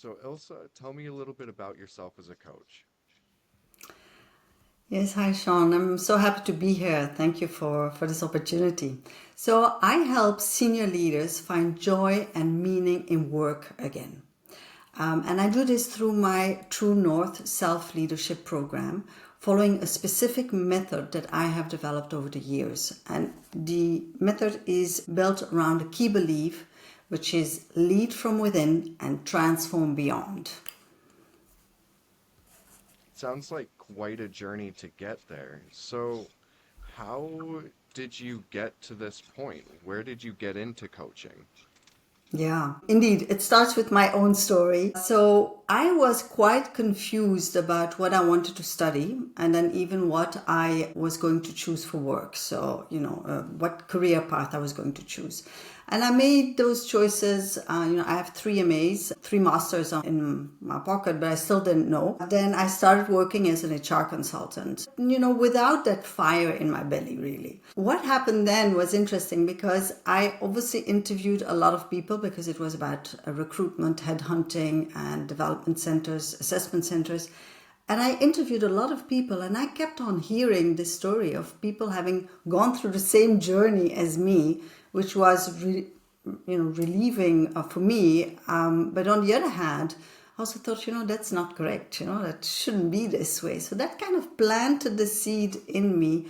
So, Ilse, tell me a little bit about yourself as a coach. Yes, hi Sean. I'm so happy to be here. Thank you for this opportunity. So, I help senior leaders find joy and meaning in work again. And I do this through my True North Self Leadership Program, following a specific method that I have developed over the years. And the method is built around a key belief, which is lead from within and transform beyond. Sounds like quite a journey to get there. So, how did you get to this point? Where did you get into coaching? Yeah, indeed. It starts with my own story. So I was quite confused about what I wanted to study and then even what I was going to choose for work. So, what career path I was going to choose. And I made those choices. I have three MAs, three masters in my pocket, but I still didn't know. Then I started working as an HR consultant, without that fire in my belly, really. What happened then was interesting because I obviously interviewed a lot of people because it was about recruitment, headhunting, and development centers, assessment centers. And I interviewed a lot of people, and I kept on hearing this story of people having gone through the same journey as me, which was, relieving for me. But on the other hand, I also thought, that's not correct. That shouldn't be this way. So that kind of planted the seed in me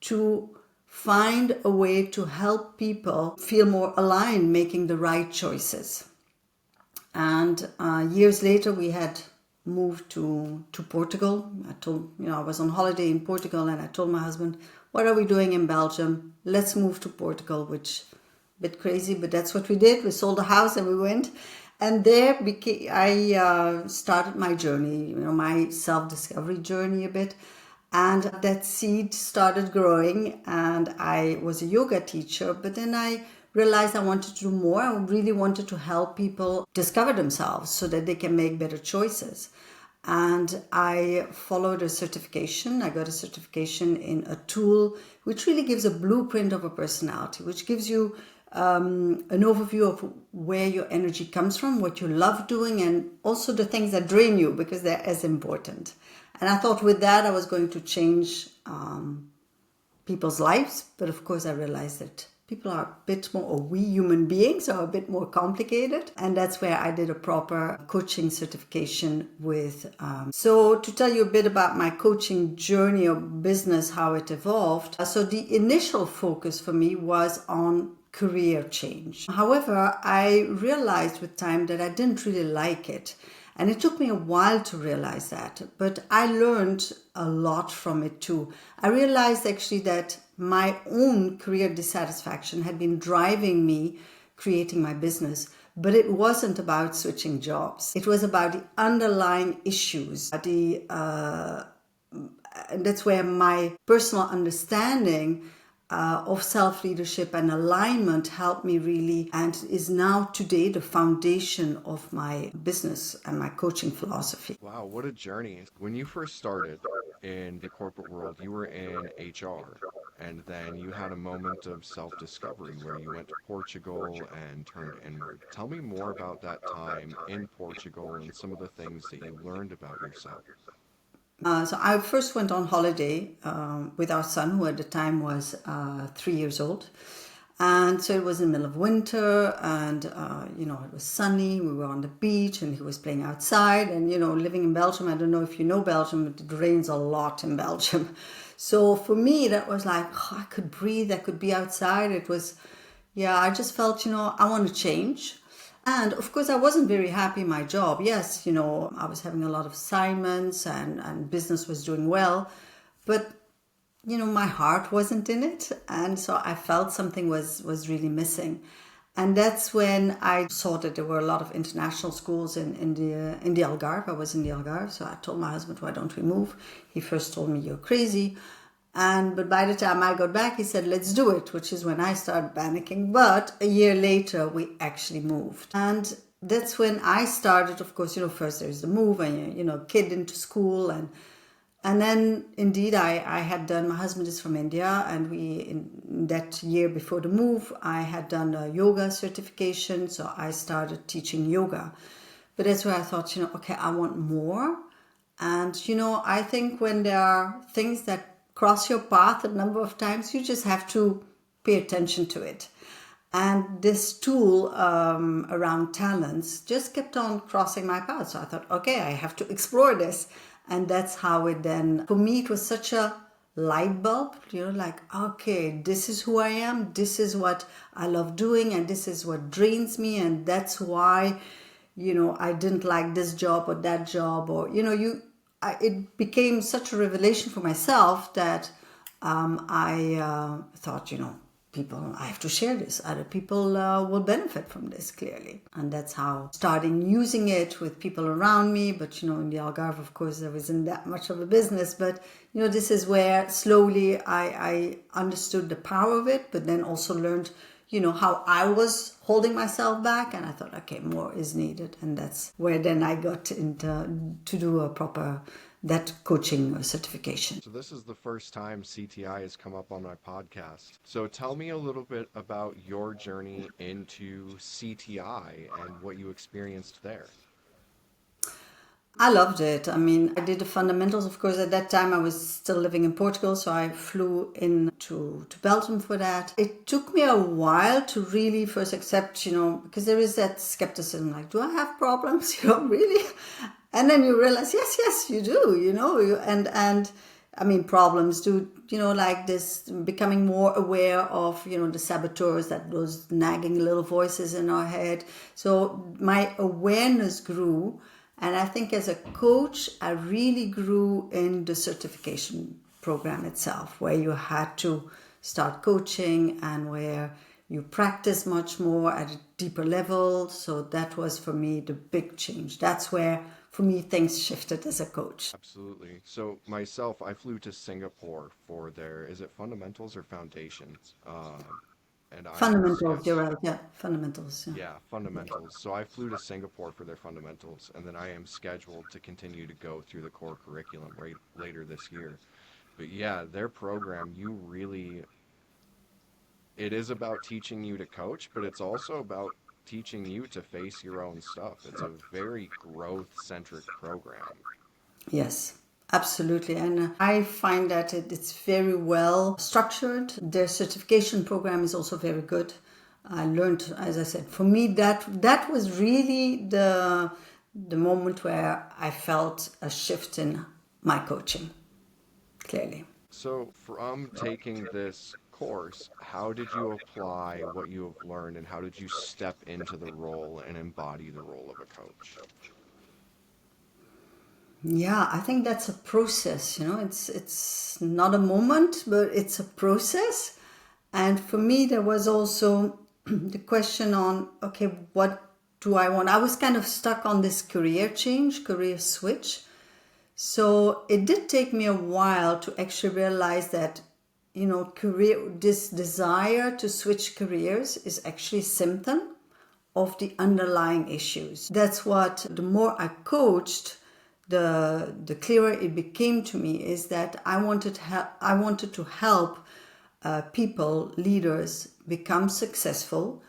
to find a way to help people feel more aligned, making the right choices. And years later, we had moved to Portugal. I was on holiday in Portugal, and I told my husband, "What are we doing in Belgium? Let's move to Portugal," which a bit crazy, but that's what we did. We sold the house and we went. And there I started my journey, my self-discovery journey a bit. And that seed started growing, and I was a yoga teacher, but then I realized I wanted to do more. I really wanted to help people discover themselves so that they can make better choices. And I followed a certification. I got a certification in a tool which really gives a blueprint of a personality, which gives you an overview of where your energy comes from, what you love doing, and also the things that drain you because they're as important. And I thought with that I was going to change people's lives. But of course, I realized that people are a bit more, or we human beings are a bit more complicated. And that's where I did a proper coaching certification with. So, to tell you a bit about my coaching journey or business, how it evolved. So, the initial focus for me was on career change. However, I realized with time that I didn't really like it. And it took me a while to realize that, but I learned a lot from it too. I realized actually that my own career dissatisfaction had been driving me creating my business, but it wasn't about switching jobs. It was about the underlying issues. And that's where my personal understanding of self-leadership and alignment helped me really, and is now today the foundation of my business and my coaching philosophy. Wow, what a journey. When you first started in the corporate world, you were in HR, and then you had a moment of self-discovery where you went to Portugal and turned inward. Tell me more about that time in Portugal and some of the things that you learned about yourself. So I first went on holiday with our son, who at the time was 3 years old. And so it was in the middle of winter, and it was sunny. We were on the beach, and he was playing outside. And living in Belgium, I don't know if you know Belgium, but it rains a lot in Belgium. So for me, that was like, oh, I could breathe. I could be outside. It was, yeah. I just felt, I want to change. And of course, I wasn't very happy in my job. Yes, I was having a lot of assignments, and business was doing well. But my heart wasn't in it, and so I felt something was really missing. And that's when I saw that there were a lot of international schools in the Algarve. I was in the Algarve, so I told my husband, "Why don't we move?" He first told me, "You're crazy." But by the time I got back, he said, "Let's do it," which is when I started panicking. But a year later, we actually moved. And that's when I started, of course, first there's the move, and, kid into school, and then indeed I had done, my husband is from India, and in that year before the move, I had done a yoga certification. So I started teaching yoga. But that's where I thought, okay, I want more. And, I think when there are things that cross your path a number of times, you just have to pay attention to it. And this tool around talents just kept on crossing my path. So I thought, okay, I have to explore this. And that's how it then, for me, it was such a light bulb, like, okay, this is who I am. This is what I love doing. And this is what drains me. And that's why, I didn't like this job or that job. Or, it became such a revelation for myself that I thought, people, I have to share this. Other people will benefit from this clearly. And that's how starting using it with people around me. But, in the Algarve, of course, there wasn't that much of a business. But, this is where slowly I understood the power of it, but then also learned, how I was holding myself back. And I thought, okay, more is needed. And that's where then I got into to do a proper that coaching certification. So this is the first time CTI has come up on my podcast. So tell me a little bit about your journey into CTI and what you experienced there. I loved it. I mean, I did the fundamentals. Of course, at that time I was still living in Portugal, so I flew in to Belgium for that. It took me a while to really first accept, because there is that skepticism, like, do I have problems? Really? And then you realize, yes, you do, and I mean, problems do, like this, becoming more aware of, the saboteurs, that those nagging little voices in our head. So my awareness grew. And I think as a coach, I really grew in the certification program itself, where you had to start coaching and where you practice much more at a deeper level. So that was for me the big change. That's where, for me, things shifted as a coach. Absolutely. So myself, I flew to Singapore for their, is it fundamentals or foundations? And I am Fundamentals, you're scheduled. right. Yeah, fundamentals. Yeah. Yeah, fundamentals. So I flew to Singapore for their fundamentals, and then I am scheduled to continue to go through the core curriculum right later this year. But yeah, their program, you really, it is about teaching you to coach, but it's also about teaching you to face your own stuff. It's a very growth-centric program. Yes, absolutely. And I find that it's very well structured. Their certification program is also very good. I learned, as I said, for me that was really the moment where I felt a shift in my coaching, clearly. So from taking this course, how did you apply what you have learned and how did you step into the role and embody the role of a coach? Yeah, I think that's a process, it's not a moment, but it's a process. And for me, there was also the question on, okay, what do I want? I was kind of stuck on this career change, career switch. So it did take me a while to actually realize that, this desire to switch careers is actually a symptom of the underlying issues. That's what, the more I coached, the clearer it became to me, is that I wanted to help people, leaders, become successful,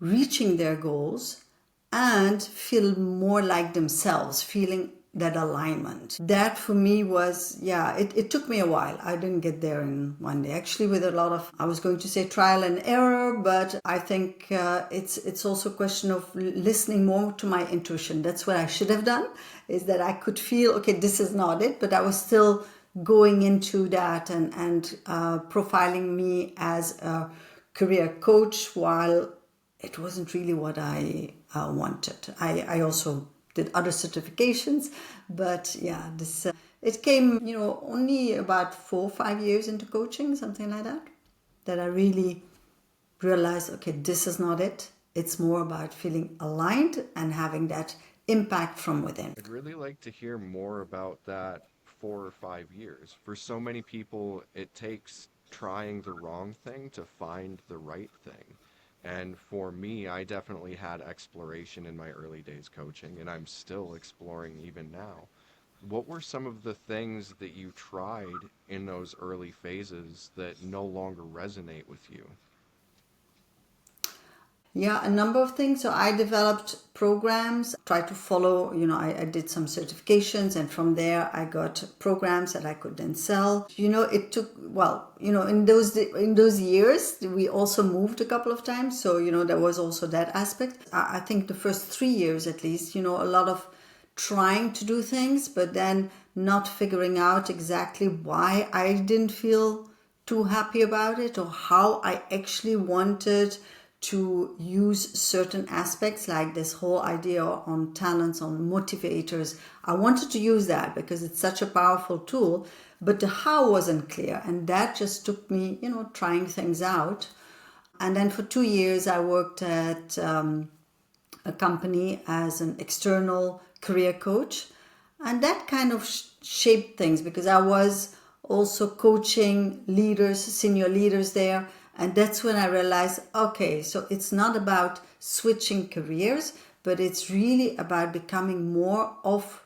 reaching their goals, and feel more like themselves, feeling that alignment. That for me was, yeah, it took me a while. I didn't get there in one day. Actually, with a lot of, I was going to say trial and error, but I think it's also a question of listening more to my intuition. That's what I should have done, is that I could feel, okay, this is not it, but I was still going into that and profiling me as a career coach while it wasn't really what I wanted. I also did other certifications, but yeah, this it came, only about 4 or 5 years into coaching, something like that, that I really realized, okay, this is not it. It's more about feeling aligned and having that impact from within. I'd really like to hear more about that 4 or 5 years. For so many people, it takes trying the wrong thing to find the right thing. And for me, I definitely had exploration in my early days coaching, and I'm still exploring even now. What were some of the things that you tried in those early phases that no longer resonate with you? Yeah, a number of things. So I developed programs, tried to follow, I did some certifications, and from there I got programs that I could then sell. It took, well, in those years, we also moved a couple of times. So, there was also that aspect. I think the first 3 years at least, a lot of trying to do things, but then not figuring out exactly why I didn't feel too happy about it, or how I actually wanted to use certain aspects, like this whole idea on talents, on motivators. I wanted to use that because it's such a powerful tool, but the how wasn't clear. And that just took me, trying things out. And then for 2 years, I worked at a company as an external career coach. And that kind of shaped things, because I was also coaching leaders, senior leaders there. And that's when I realized, okay, so it's not about switching careers, but it's really about becoming more of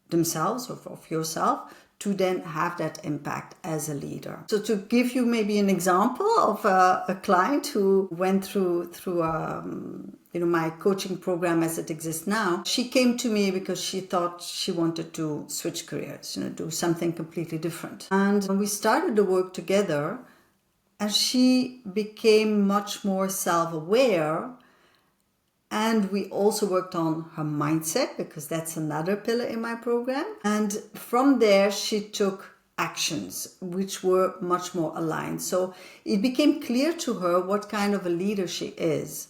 themselves, or of yourself, to then have that impact as a leader. So to give you maybe an example of a client who went through my coaching program as it exists now, she came to me because she thought she wanted to switch careers, do something completely different. And when we started the work together, and she became much more self-aware, and we also worked on her mindset, because that's another pillar in my program. And from there, she took actions which were much more aligned. So it became clear to her what kind of a leader she is.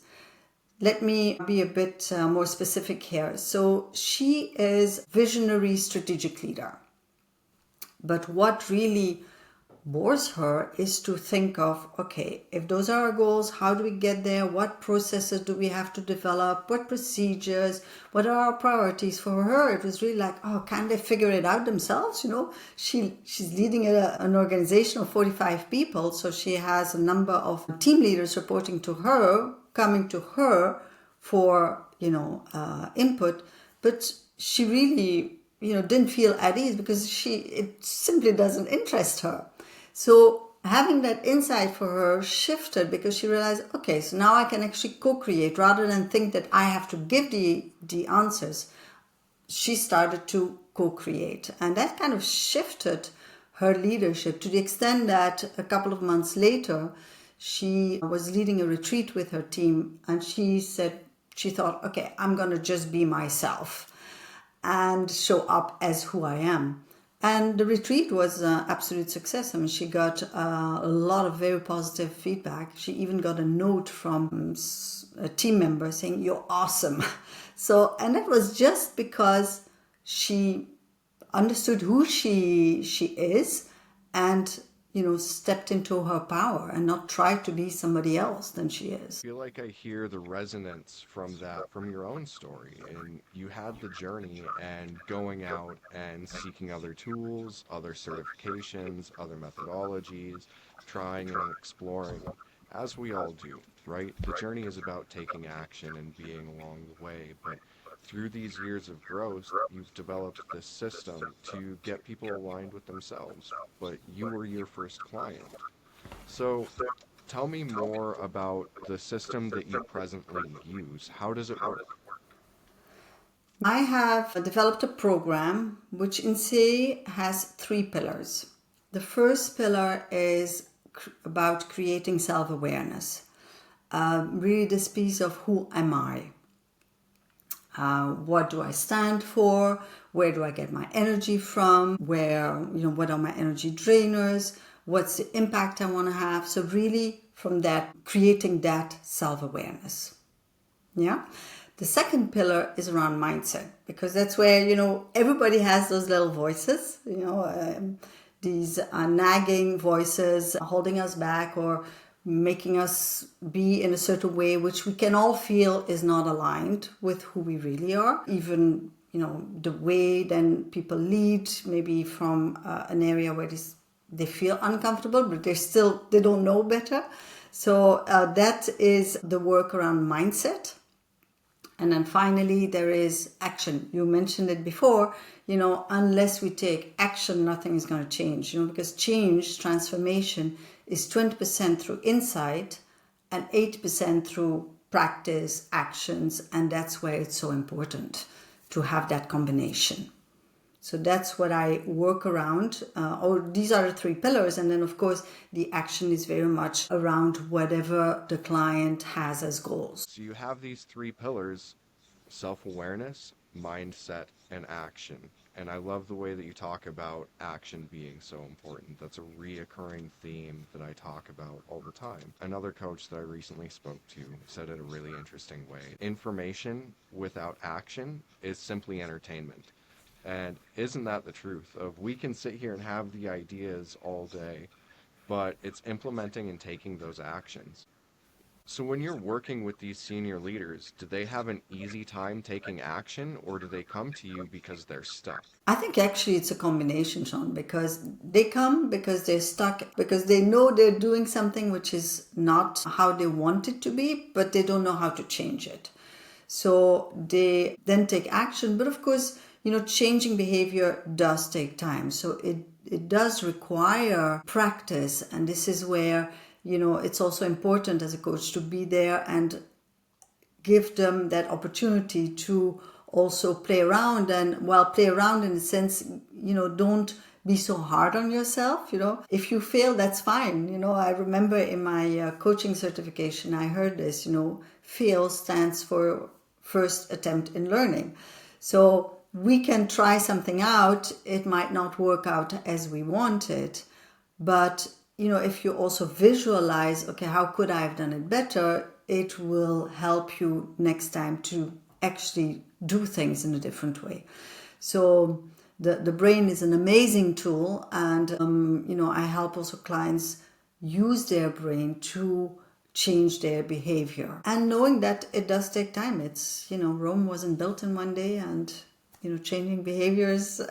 Let me be a bit more specific here. So she is visionary strategic leader. But what really bores her is to think of, okay, if those are our goals, how do we get there? What processes do we have to develop? What procedures? What are our priorities? For her, it was really like, oh, can they figure it out themselves? She's leading an organization of 45 people, so she has a number of team leaders reporting to her, coming to her for input, but she really didn't feel at ease, because it simply doesn't interest her. So having that insight for her shifted, because she realized, okay, so now I can actually co-create rather than think that I have to give the answers. She started to co-create, and that kind of shifted her leadership to the extent that a couple of months later, she was leading a retreat with her team, and she said she thought, okay, I'm going to just be myself and show up as who I am. And the retreat was an absolute success. I mean, she got a lot of very positive feedback. She even got a note from a team member saying, "You're awesome." So, and that was just because she understood who she is, and stepped into her power and not tried to be somebody else than she is. Feel like I hear the resonance from that from your own story. And you had the journey and going out and seeking other tools, other certifications, other methodologies, trying and exploring, as we all do, right? The journey is about taking action and being along the way, but through these years of growth, you've developed this system to get people aligned with themselves, but you were your first client. So tell me more about the system that you presently use. How does it work? I have developed a program which in say has 3 pillars. The first pillar is about creating self-awareness. Really this piece of who am I? What do I stand for? Where do I get my energy from? What are my energy drainers? What's the impact I want to have? So really from that, creating that self-awareness. Yeah. The second pillar is around mindset, because that's where, everybody has those little voices, these nagging voices holding us back or making us be in a certain way, which we can all feel is not aligned with who we really are. Even, the way then people lead, maybe from an area where they feel uncomfortable, but they don't know better. So that is the work around mindset. And then finally, there is action. You mentioned it before, unless we take action, nothing is going to change, because change, transformation is 20% through insight and 80% through practice, actions, and that's where it's so important to have that combination. So that's what I work around, or these are the three pillars. And then, of course, the action is very much around whatever the client has as goals. So you have these three pillars: self-awareness, mindset, and action. And I love the way that you talk about action being so important. That's a reoccurring theme that I talk about all the time. Another coach that I recently spoke to said it a really interesting way. Information without action is simply entertainment. And isn't that the truth? Of we can sit here and have the ideas all day, but it's implementing and taking those actions. So when you're working with these senior leaders, do they have an easy time taking action, or do they come to you because they're stuck? I think actually it's a combination, Sean, because they come because they're stuck, because they know they're doing something which is not how they want it to be, but they don't know how to change it. So they then take action. But of course, changing behavior does take time. So it does require practice. And this is where, it's also important as a coach to be there and give them that opportunity to also play around. And while play around in the sense, don't be so hard on yourself. If you fail, that's fine. I remember in my coaching certification, I heard this, fail stands for first attempt in learning. So we can try something out. It might not work out as we want it, but if you also visualize, okay, how could I have done it better? It will help you next time to actually do things in a different way. So the brain is an amazing tool, and I help also clients use their brain to change their behavior, and knowing that it does take time. It's Rome wasn't built in one day, and changing behaviors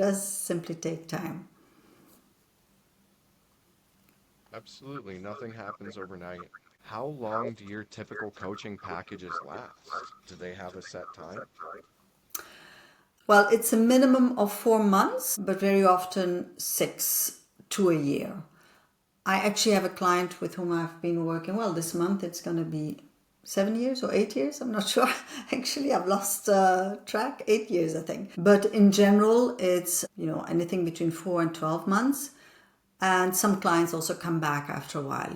does simply take time. Absolutely, nothing happens overnight. How long do your typical coaching packages last? Do they have a set time? Well, it's a minimum of 4 months, but very often 6 to a year. I actually have a client with whom I've been working. Well, this month it's going to be 7 years or 8 years. I'm not sure. Actually, I've lost track. 8 years, I think. But in general, it's anything between 4 and 12 months. And some clients also come back after a while.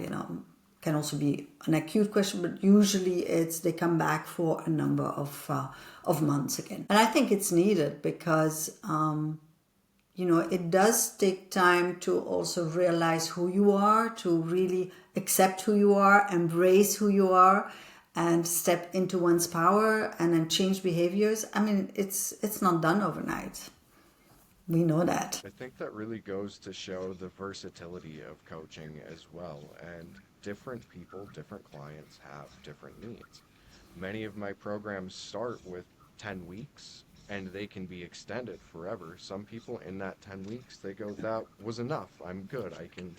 Can also be an acute question, but usually they come back for a number of months again. And I think it's needed because it does take time to also realize who you are, to really accept who you are, embrace who you are, and step into one's power and then change behaviors. I mean, it's not done overnight. We know that. I think that really goes to show the versatility of coaching as well. And different people, different clients have different needs. Many of my programs start with 10 weeks and they can be extended forever. Some people in that 10 weeks, they go, that was enough. I'm good. I can.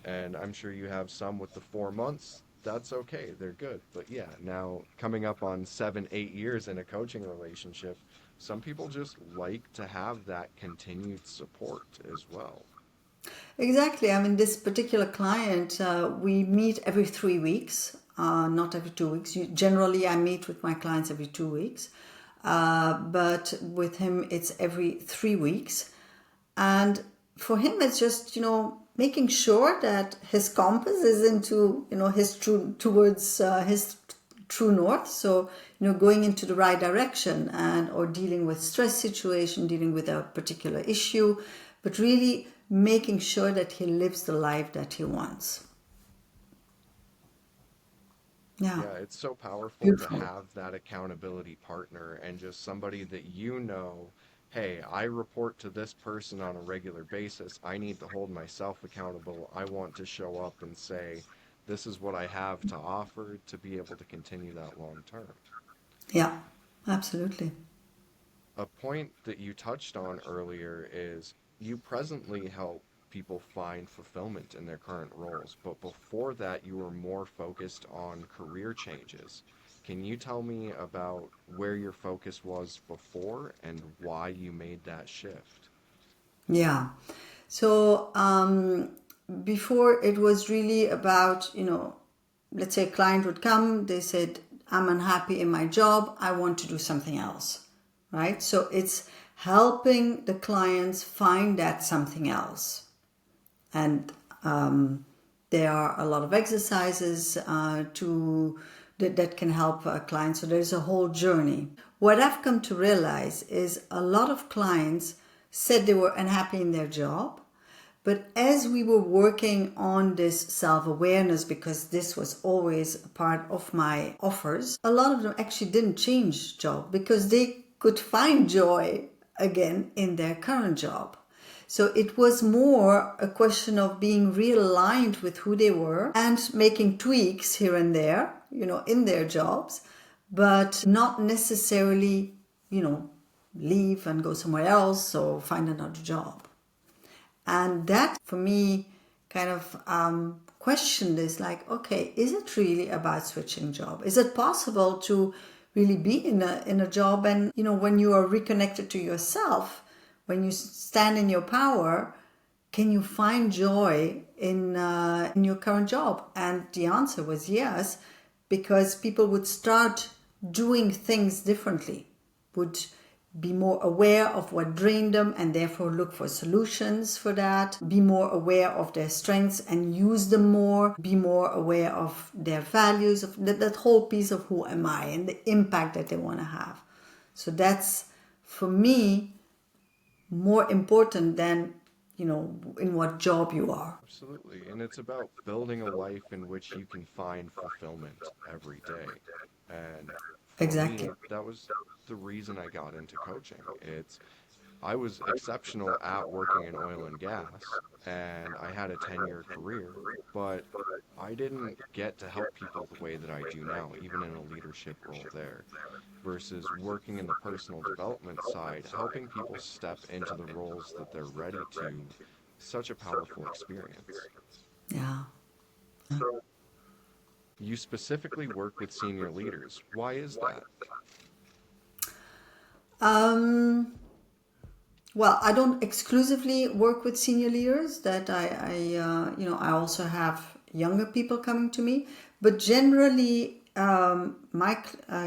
And I'm sure you have some with the 4 months. That's okay. They're good. But yeah, now coming up on 7, 8 years in a coaching relationship, some people just like to have that continued support as well. Exactly. I mean, this particular client, we meet every 3 weeks, not every 2 weeks. Generally, I meet with my clients every 2 weeks, but with him, it's every 3 weeks. And for him, it's just, making sure that his compass is into, his towards his true north. So, going into the right direction, and or dealing with stress situation, dealing with a particular issue, but really making sure that he lives the life that he wants. Yeah. Yeah, it's so powerful to Beautiful. have that accountability partner and just somebody that hey, I report to this person on a regular basis. I need to hold myself accountable. I want to show up and say, this is what I have to offer to be able to continue that long term. Yeah, absolutely. A point that you touched on earlier is you presently help people find fulfillment in their current roles, but before that, you were more focused on career changes. Can you tell me about where your focus was before and why you made that shift? Yeah. So before it was really about, let's say a client would come, they said, I'm unhappy in my job, I want to do something else, right? So it's helping the clients find that something else. And there are a lot of exercises that can help clients. So there's a whole journey. What I've come to realize is a lot of clients said they were unhappy in their job, but as we were working on this self-awareness, because this was always a part of my offers, a lot of them actually didn't change job because they could find joy again in their current job. So it was more a question of being realigned with who they were and making tweaks here and there, in their jobs, but not necessarily, leave and go somewhere else or find another job. And that for me kind of questioned is like, okay, is it really about switching job? Is it possible to really be in a job and, when you are reconnected to yourself, when you stand in your power, can you find joy in your current job? And the answer was yes, because people would start doing things differently, would be more aware of what drained them and therefore look for solutions for that, be more aware of their strengths and use them more, be more aware of their values, of that whole piece of who am I and the impact that they want to have. So that's, for me, more important than, in what job you are. Absolutely. And it's about building a life in which you can find fulfillment every day. And for Exactly. me, that was the reason I got into coaching. I was exceptional at working in oil and gas, and I had a 10-year career, but I didn't get to help people the way that I do now, even in a leadership role there, versus working in the personal development side, helping people step into the roles that they're ready to. Such a powerful experience. Yeah. So, you specifically work with senior leaders. Why is that? Um, well, I don't exclusively work with senior leaders. That I also have younger people coming to me, but generally, my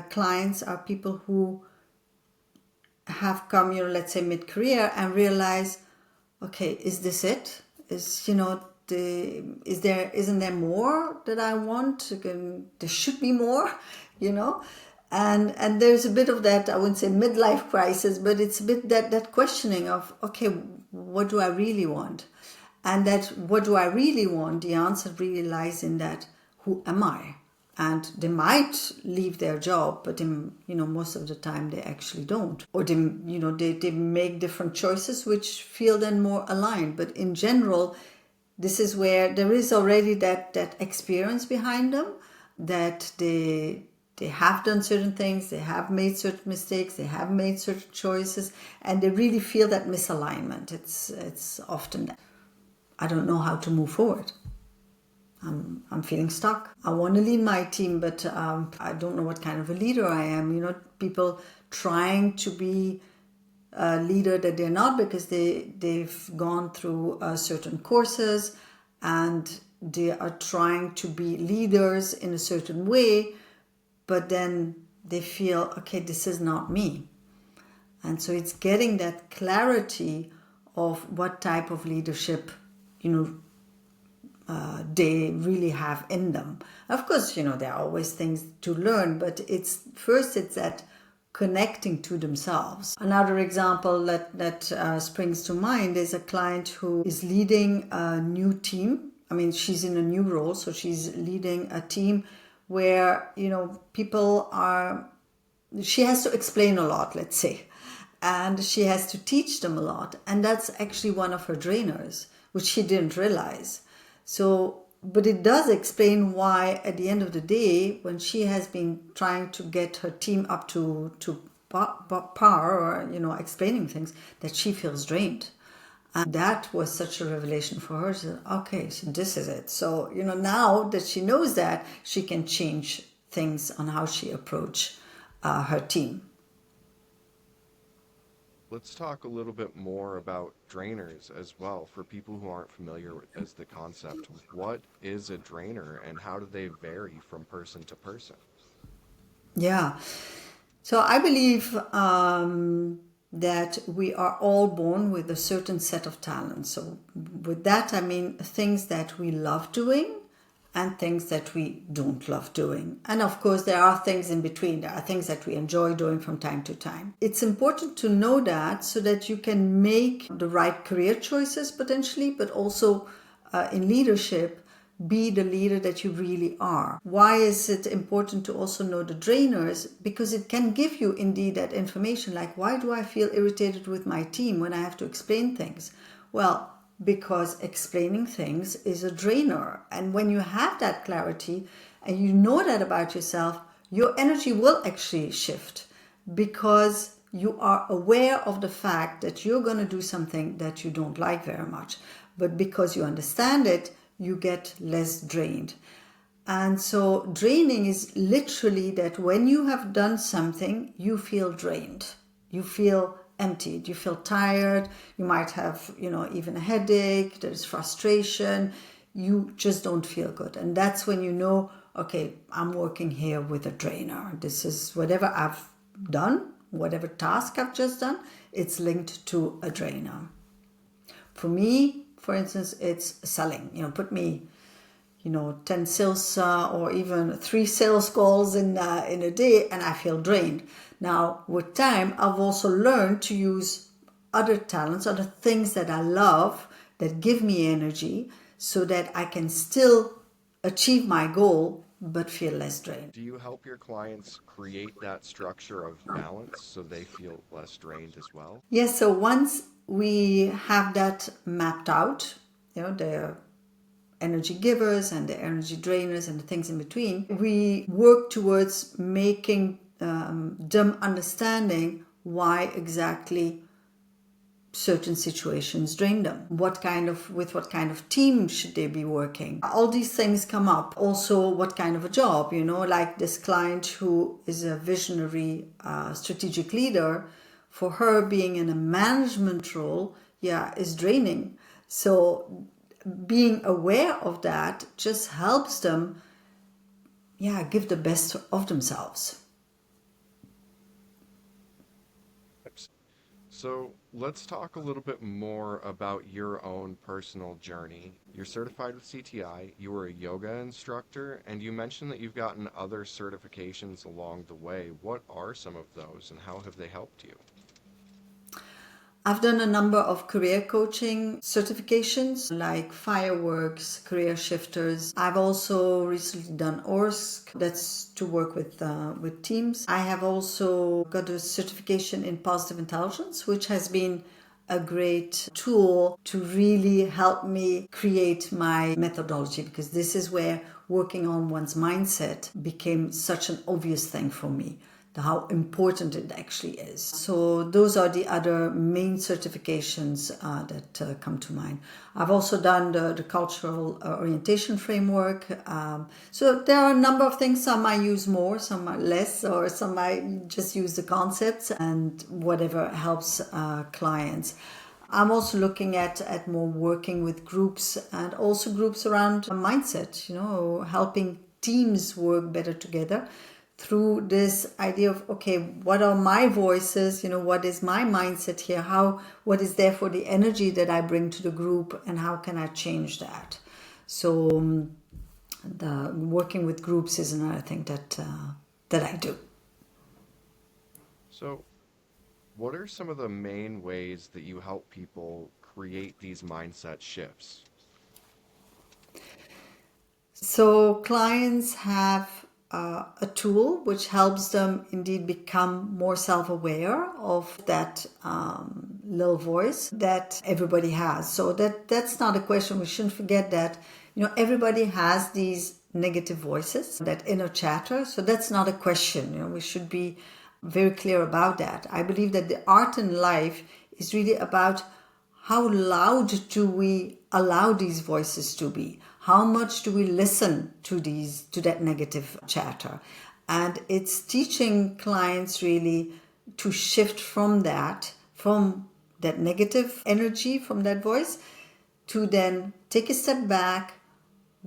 clients are people who have come, let's say mid-career and realize, okay, is this it? Isn't there more that I want? There should be more, you know? And there's a bit of that, I wouldn't say midlife crisis, but it's a bit that questioning of, okay, what do I really want? And that what do I really want? The answer really lies in that, who am I? And they might leave their job, but most of the time they actually don't, or they make different choices which feel then more aligned. But in general, this is where there is already that experience behind them, that they have done certain things, they have made certain mistakes, they have made certain choices, and they really feel that misalignment. It's often that I don't know how to move forward. I'm feeling stuck. I want to lead my team, but I don't know what kind of a leader I am. People trying to be a leader that they're not because they've gone through certain courses and they are trying to be leaders in a certain way, but then they feel, okay, this is not me. And so it's getting that clarity of what type of leadership, they really have in them. Of course, there are always things to learn, but it's that connecting to themselves. Another example that springs to mind is a client who is leading a new team. I mean, she's in a new role, so she's leading a team where, people are, she has to explain a lot, let's say, and she has to teach them a lot. And that's actually one of her drainers, which she didn't realize. So, but it does explain why at the end of the day, when she has been trying to get her team up to par, or, explaining things, that she feels drained. And that was such a revelation for her. She said, okay, so this is it. So, now that she knows that, she can change things on how she approach her team. Let's talk a little bit more about drainers as well for people who aren't familiar with as the concept. What is a drainer and how do they vary from person to person? Yeah. So I believe that we are all born with a certain set of talents. So with that, I mean things that we love doing and things that we don't love doing. And of course, there are things in between. There are things that we enjoy doing from time to time. It's important to know that so that you can make the right career choices potentially, but also in leadership, be the leader that you really are. Why is it important to also know the drainers? Because it can give you indeed that information, like why do I feel irritated with my team when I have to explain things? Well, because explaining things is a drainer. And when you have that clarity and you know that about yourself, your energy will actually shift because you are aware of the fact that you're going to do something that you don't like very much. But because you understand it, you get less drained. And so draining is literally that when you have done something, you feel drained. You feel emptied. You feel tired. You might have, even a headache. There's frustration. You just don't feel good. And that's when you know, okay, I'm working here with a drainer. This is whatever I've done, whatever task I've just done, it's linked to a drainer. For me, for instance, it's selling. Put me, 10 sales or even 3 sales calls in a day and I feel drained. Now, with time, I've also learned to use other talents, other things that I love that give me energy so that I can still achieve my goal but feel less drained. Do you help your clients create that structure of balance so they feel less drained as well? Yes, so once we have that mapped out, the energy givers and the energy drainers and the things in between, we work towards making them understanding why exactly certain situations drain them. With what kind of team should they be working? All these things come up. Also, what kind of a job, like this client who is a visionary strategic leader, for her being in a management role, is draining. So being aware of that just helps them, give the best of themselves. So let's talk a little bit more about your own personal journey. You're certified with CTI, you were a yoga instructor, and you mentioned that you've gotten other certifications along the way. What are some of those and how have they helped you? I've done a number of career coaching certifications like Fireworks, Career Shifters. I've also recently done ORSC, that's to work with teams. I have also got a certification in positive intelligence, which has been a great tool to really help me create my methodology, because this is where working on one's mindset became such an obvious thing for me, how important it actually is. So those are the other main certifications that come to mind. I've also done the cultural orientation framework. So there are a number of things. Some I use more, some are less, or some I just use the concepts and whatever helps clients. I'm also looking at more working with groups and also groups around mindset, helping teams work better together through this idea of, okay, what are my voices, what is my mindset here, what is therefore the energy that I bring to the group, and how can I change that? So the working with groups is another thing that I do. So, what are some of the main ways that you help people create these mindset shifts? So clients have a tool which helps them indeed become more self-aware of that little voice that everybody has. So that's not a question. We shouldn't forget that everybody has these negative voices, that inner chatter. So that's not a question. We should be very clear about that. I believe that the art in life is really about how loud do we allow these voices to be? How much do we listen to that negative chatter? And it's teaching clients really to shift from that negative energy, from that voice, to then take a step back,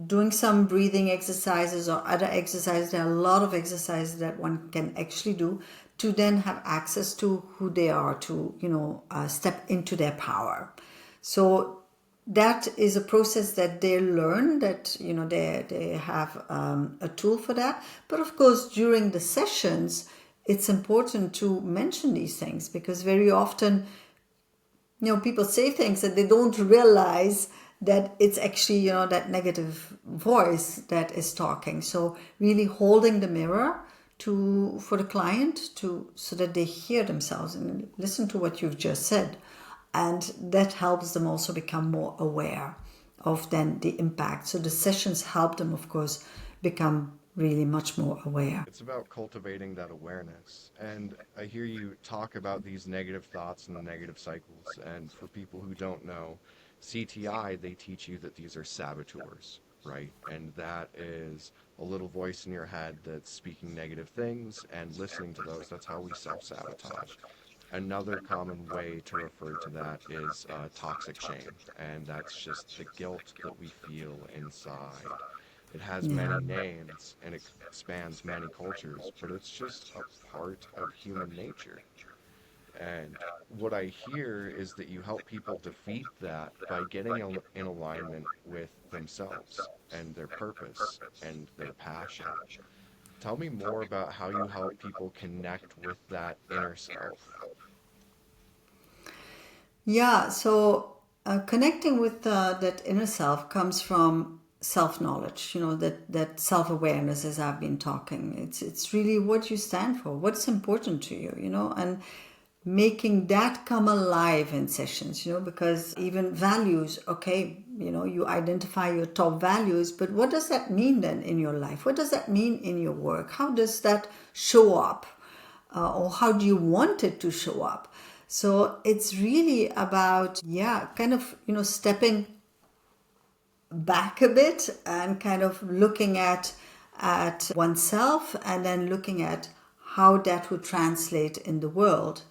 doing some breathing exercises or other exercises. There are a lot of exercises that one can actually do to then have access to who they are, to step into their power. So that is a process that they learn, that they have a tool for that. But of course, during the sessions, it's important to mention these things, because very often people say things that they don't realize that it's actually that negative voice that is talking. So really holding the mirror to for the client, to so that they hear themselves and listen to what you've just said, and that helps them also become more aware of then the impact. So the sessions help them, of course, become really much more aware. It's about cultivating that awareness. And I hear you talk about these negative thoughts and the negative cycles. And for people who don't know, CTI, they teach you that these are saboteurs, right? And that is a little voice in your head that's speaking negative things, and listening to those, that's how we self-sabotage. Another common way to refer to that is toxic shame, and that's just the guilt that we feel inside. It has Yeah. many names and it spans many cultures, but it's just a part of human nature. And what I hear is that you help people defeat that by getting in alignment with themselves and their purpose and their passion. Tell me more about how you help people connect with that inner self. Yeah, so connecting with that inner self comes from self-knowledge, that self-awareness, as I've been talking. It's really what you stand for, what's important to you, and making that come alive in sessions, because even values, okay, you identify your top values, but what does that mean then in your life? What does that mean in your work? How does that show up? Or how do you want it to show up? So it's really about, yeah, kind of, stepping back a bit and kind of looking at oneself, and then looking at how that would translate in the world,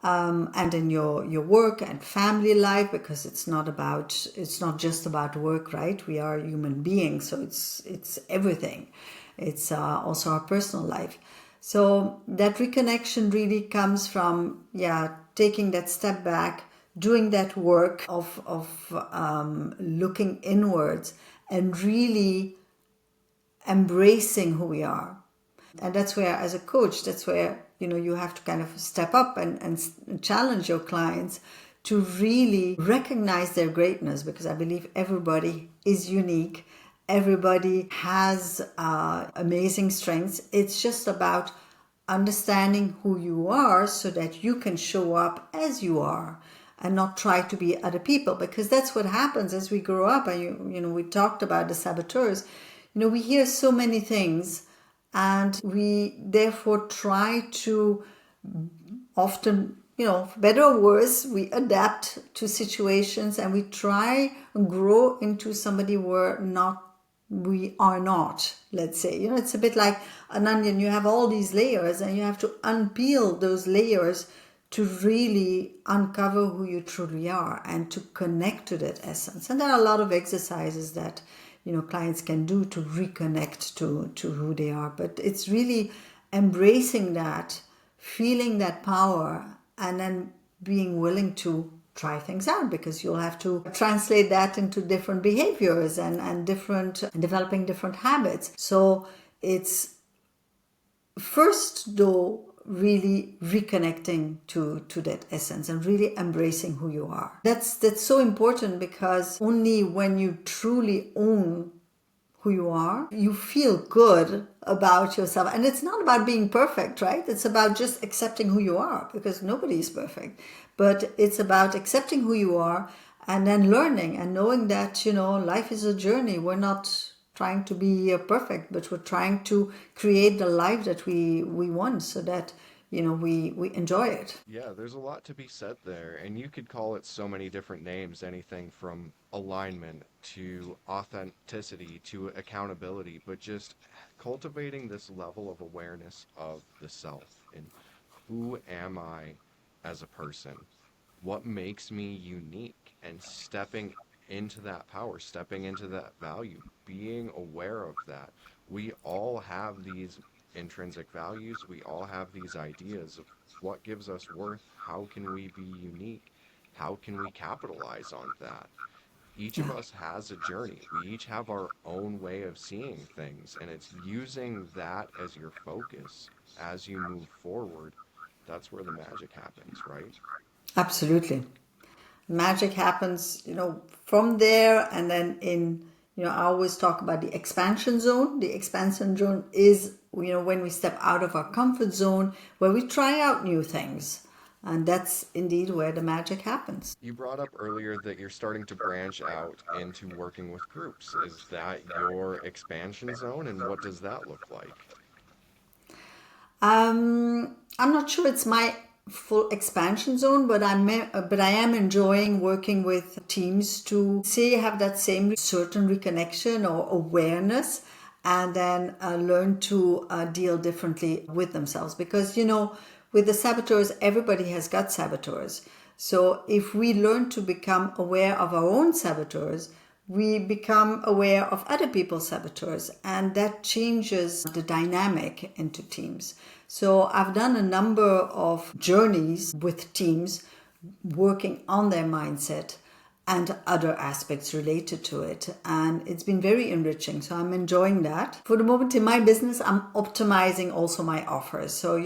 and in your work and family life, because it's not just about work, right? We are human beings, so it's everything. It's also our personal life. So that reconnection really comes from, yeah, taking that step back, doing that work of looking inwards, and really embracing who we are. And that's where, as a coach, that's where you have to kind of step up and challenge your clients to really recognize their greatness, because I believe everybody is unique. Everybody has amazing strengths. It's just about understanding who you are so that you can show up as you are and not try to be other people, because that's what happens as we grow up. And we talked about the saboteurs. We hear so many things, and we therefore try to, often, for better or worse, we adapt to situations, and we try and grow into somebody we are not, let's say. It's a bit like an onion. You have all these layers, and you have to unpeel those layers to really uncover who you truly are and to connect to that essence. And there are a lot of exercises that clients can do to reconnect to who they are. But it's really embracing that, feeling that power, and then being willing to try things out, because you'll have to translate that into different behaviors and different, developing different habits. So it's first, though, really reconnecting to that essence and really embracing who you are. That's so important, because only when you truly own who you are, you feel good about yourself. And it's not about being perfect, right? It's about just accepting who you are, because nobody is perfect. But it's about accepting who you are, and then learning and knowing that, life is a journey. We're not trying to be perfect, but we're trying to create the life that we want, so that, we enjoy it. Yeah, there's a lot to be said there, and you could call it so many different names, anything from alignment to authenticity to accountability, but just cultivating this level of awareness of the self and who am I as a person? What makes me unique? And stepping into that power, stepping into that value, being aware of that. We all have these intrinsic values. We all have these ideas of what gives us worth. How can we be unique? How can we capitalize on that? Each of Yeah. us has a journey. We each have our own way of seeing things, and it's using that as your focus as you move forward. That's where the magic happens, right? Absolutely. Magic happens, from there. And then I always talk about the expansion zone. The expansion zone is, when we step out of our comfort zone, where we try out new things. And that's indeed where the magic happens. You brought up earlier that you're starting to branch out into working with groups. Is that your expansion zone, and what does that look like? I'm not sure it's my full expansion zone, but I am enjoying working with teams to say have that same certain reconnection or awareness, and then learn to deal differently with themselves. Because with the saboteurs, everybody has got saboteurs. So if we learn to become aware of our own saboteurs, we become aware of other people's saboteurs, and that changes the dynamic into teams. So I've done a number of journeys with teams working on their mindset and other aspects related to it, and it's been very enriching. So I'm enjoying that. For the moment in my business, I'm optimizing also my offers. So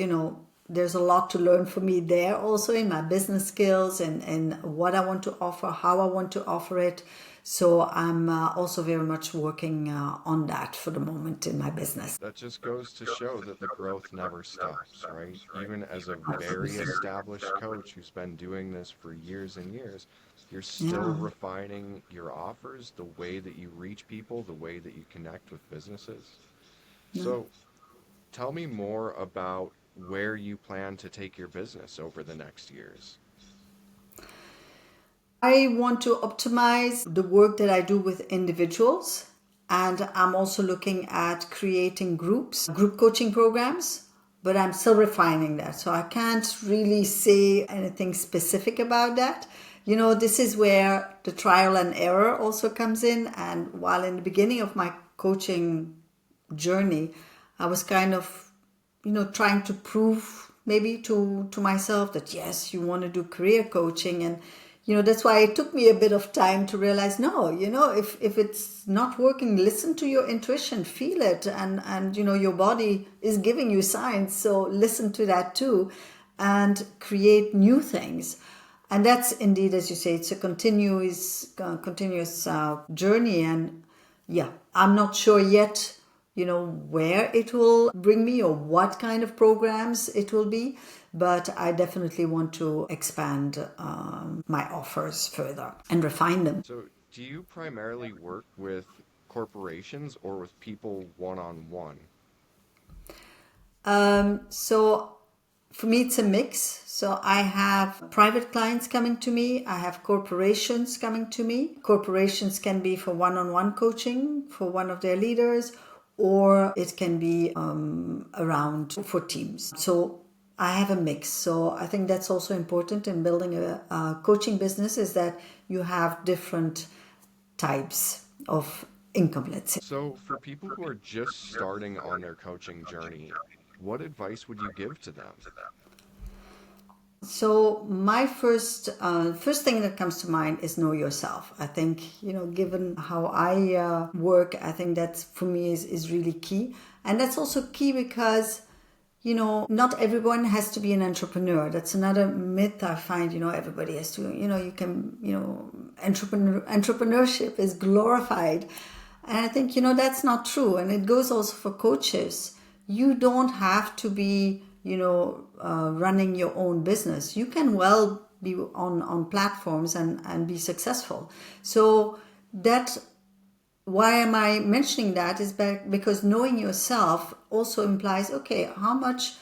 there's a lot to learn for me there also in my business skills, and what I want to offer, how I want to offer it. So I'm also very much working on that for the moment in my business. That just goes to show that the growth never stops, right? Even as a very Absolutely. established coach who's been doing this for years and years, you're still Yeah. refining your offers, the way that you reach people, the way that you connect with businesses. No. So tell me more about where you plan to take your business over the next years. I want to optimize the work that I do with individuals. And I'm also looking at creating group coaching programs, but I'm still refining that. So I can't really say anything specific about that. This is where the trial and error also comes in. And while in the beginning of my coaching journey, I was kind of, trying to prove maybe to myself that yes, you want to do career coaching. And that's why it took me a bit of time to realize, no, if it's not working, listen to your intuition, feel it, and your body is giving you signs, so listen to that too, and create new things. And that's indeed, as you say, it's a continuous journey. And yeah, I'm not sure yet, where it will bring me or what kind of programs it will be, but I definitely want to expand my offers further and refine them. So, do you primarily work with corporations or with people one on one? So for me, it's a mix. So I have private clients coming to me. I have corporations coming to me. Corporations can be for one-on-one coaching for one of their leaders, or it can be around for teams. So I have a mix. So I think that's also important in building a coaching business, is that you have different types of income, let's say. So, for people who are just starting on their coaching journey, what advice would you give to them? So my first thing that comes to mind is know yourself. I think given how I work, I think that's for me is really key, and that's also key because not everyone has to be an entrepreneur. That's another myth I find. Everybody has to. You can. Entrepreneurship is glorified, and I think that's not true. And it goes also for coaches. You don't have to be running your own business. You can well be on platforms and be successful. So that, why am I mentioning that, is because knowing yourself also implies, okay, how much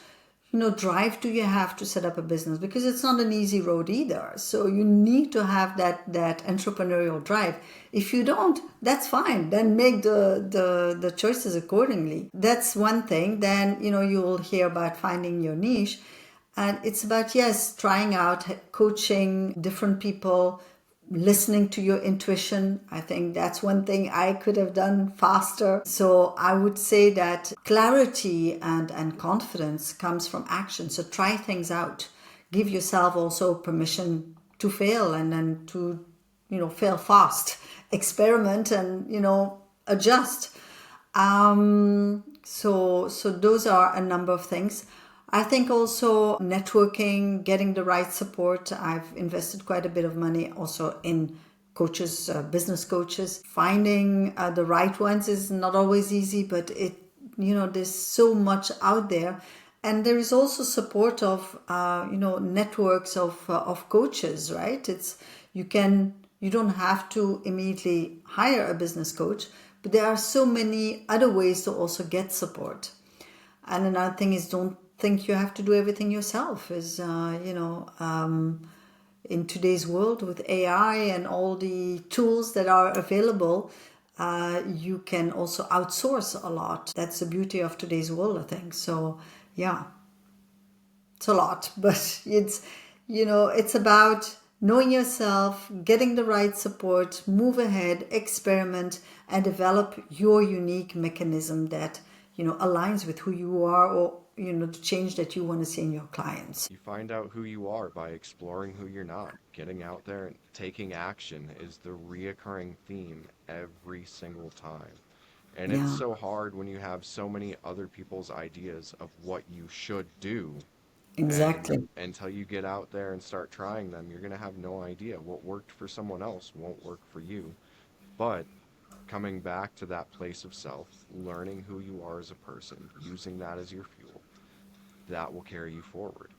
drive do you have to set up a business? Because it's not an easy road either. So you need to have that entrepreneurial drive. If you don't, that's fine. Then make the choices accordingly. That's one thing. Then you'll hear about finding your niche. And it's about, yes, trying out coaching different people listening to your intuition. I think that's one thing I could have done faster. So I would say that clarity and confidence comes from action. So try things out. Give yourself also permission to fail, and then to, fail fast. Experiment and, adjust. So those are a number of things. I think also networking, getting the right support. I've invested quite a bit of money also in coaches, business coaches. Finding the right ones is not always easy, but there's so much out there. And there is also support of, networks of coaches, right? You don't have to immediately hire a business coach, but there are so many other ways to also get support. And another thing is, don't think you have to do everything yourself. In today's world with AI and all the tools that are available, you can also outsource a lot. That's the beauty of today's world, I think. So, yeah, it's a lot, but it's about knowing yourself, getting the right support, move ahead, experiment, and develop your unique mechanism that aligns with who you are, or the change that you want to see in your clients. You find out who you are by exploring who you're not. Getting out there and taking action is the reoccurring theme every single time. And it's Yeah, so hard when you have so many other people's ideas of what you should do. And exactly. until you get out there and start trying them, you're going to have no idea. What worked for someone else won't work for you. But coming back to that place of self, learning who you are as a person, using that as your fuel, that will carry you forward.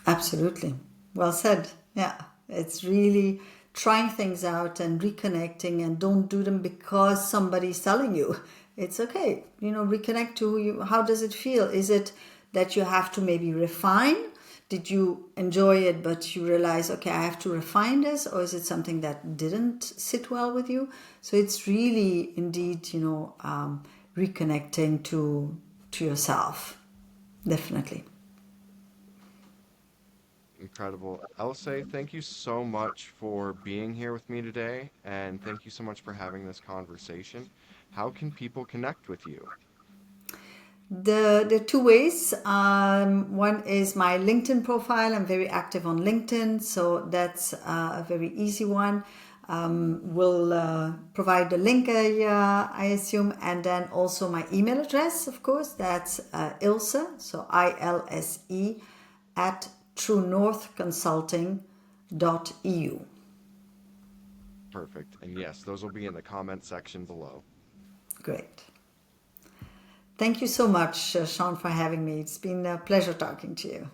Absolutely. Well said. Yeah. It's really trying things out and reconnecting, and don't do them because somebody's telling you. It's okay. Reconnect to who you, how does it feel? Is it that you have to maybe refine? Did you enjoy it, but you realize, okay, I have to refine this? Or is it something that didn't sit well with you? So it's really indeed, reconnecting to yourself. Definitely. Incredible. Elsa, thank you so much for being here with me today, and thank you so much for having this conversation. How can people connect with you? The two ways. One is my LinkedIn profile. I'm very active on LinkedIn, so that's a very easy one. We'll provide the link, I assume, and then also my email address, of course. That's Ilse, so ILSE at truenorthconsulting.eu. Perfect. And yes, those will be in the comment section below. Great. Thank you so much, Sean, for having me. It's been a pleasure talking to you.